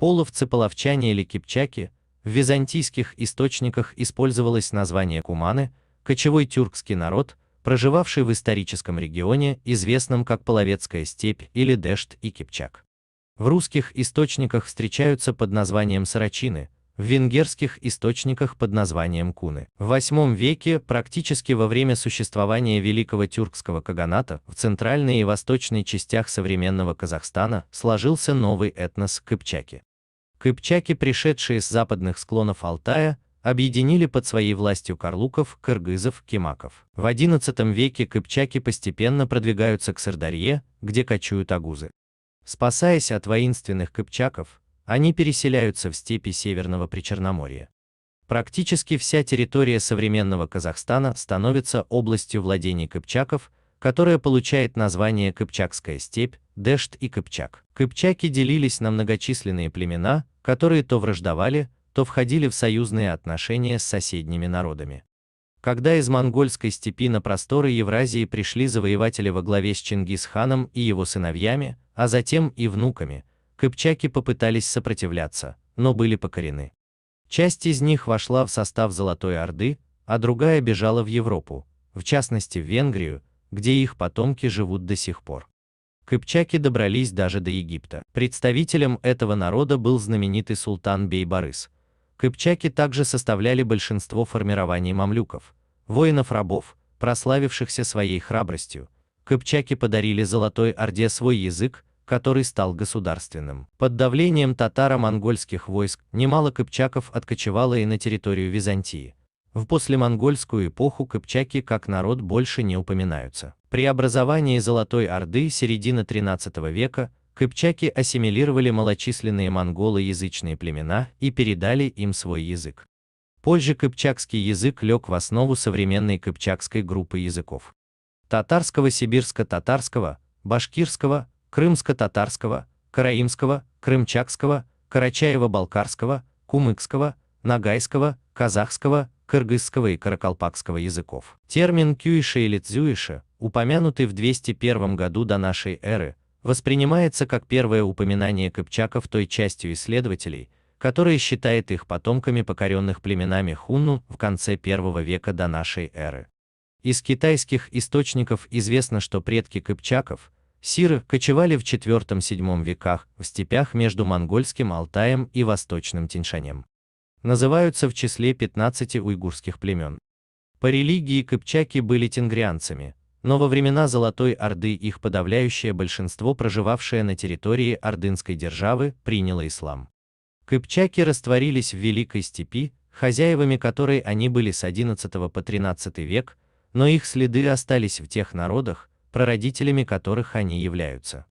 Половцы-половчане или кипчаки. В византийских источниках использовалось название куманы, кочевой тюркский народ, проживавший в историческом регионе, известном как Половецкая степь или Дешт и Кипчак. В русских источниках встречаются под названием сарачины, в венгерских источниках под названием куны. В VIII веке, практически во время существования Великого Тюркского каганата, в центральной и восточной частях современного Казахстана сложился новый этнос кыпчаки. Кыпчаки, пришедшие с западных склонов Алтая, объединили под своей властью карлуков, кыргызов, кимаков. В XI веке кыпчаки постепенно продвигаются к Сырдарье, где кочуют агузы. Спасаясь от воинственных кыпчаков, они переселяются в степи Северного Причерноморья. Практически вся территория современного Казахстана становится областью владений кыпчаков, которая получает название Кыпчакская степь, Дешт и Кыпчак. Кыпчаки делились на многочисленные племена, которые то враждовали, то входили в союзные отношения с соседними народами. Когда из монгольской степи на просторы Евразии пришли завоеватели во главе с Чингисханом и его сыновьями, а затем и внуками, кыпчаки попытались сопротивляться, но были покорены. Часть из них вошла в состав Золотой Орды, а другая бежала в Европу, в частности в Венгрию, где их потомки живут до сих пор. Кыпчаки добрались даже до Египта. Представителем этого народа был знаменитый султан Бейбарыс. Кыпчаки также составляли большинство формирований мамлюков, воинов-рабов, прославившихся своей храбростью. Кыпчаки подарили Золотой Орде свой язык, который стал государственным. Под давлением татаро-монгольских войск немало кыпчаков откочевало и на территорию Византии. В послемонгольскую эпоху кыпчаки как народ больше не упоминаются. При образовании Золотой Орды середины XIII века кыпчаки ассимилировали малочисленные монголоязычные племена и передали им свой язык. Позже кыпчакский язык лег в основу современной кыпчакской группы языков. Татарского, сибирско-татарского, башкирского, крымско-татарского, караимского, крымчакского, карачаево-балкарского, кумыкского, ногайского, казахского, кыргызского и каракалпакского языков. Термин кюиша или цзюиша, упомянутый в 201 году до нашей эры, воспринимается как первое упоминание кыпчаков той частью исследователей, которая считает их потомками покоренных племенами хунну в конце I века до нашей эры. Из китайских источников известно, что предки кыпчаков, сиры, кочевали в IV-VII веках в степях между монгольским Алтаем и восточным Тяньшанем. Называются в числе 15 уйгурских племен. По религии кыпчаки были тенгрианцами, но во времена Золотой Орды их подавляющее большинство, проживавшее на территории Ордынской державы, приняло ислам. Кыпчаки растворились в Великой степи, хозяевами которой они были с XI по XIII век, но их следы остались в тех народах, прародителями которых они являются.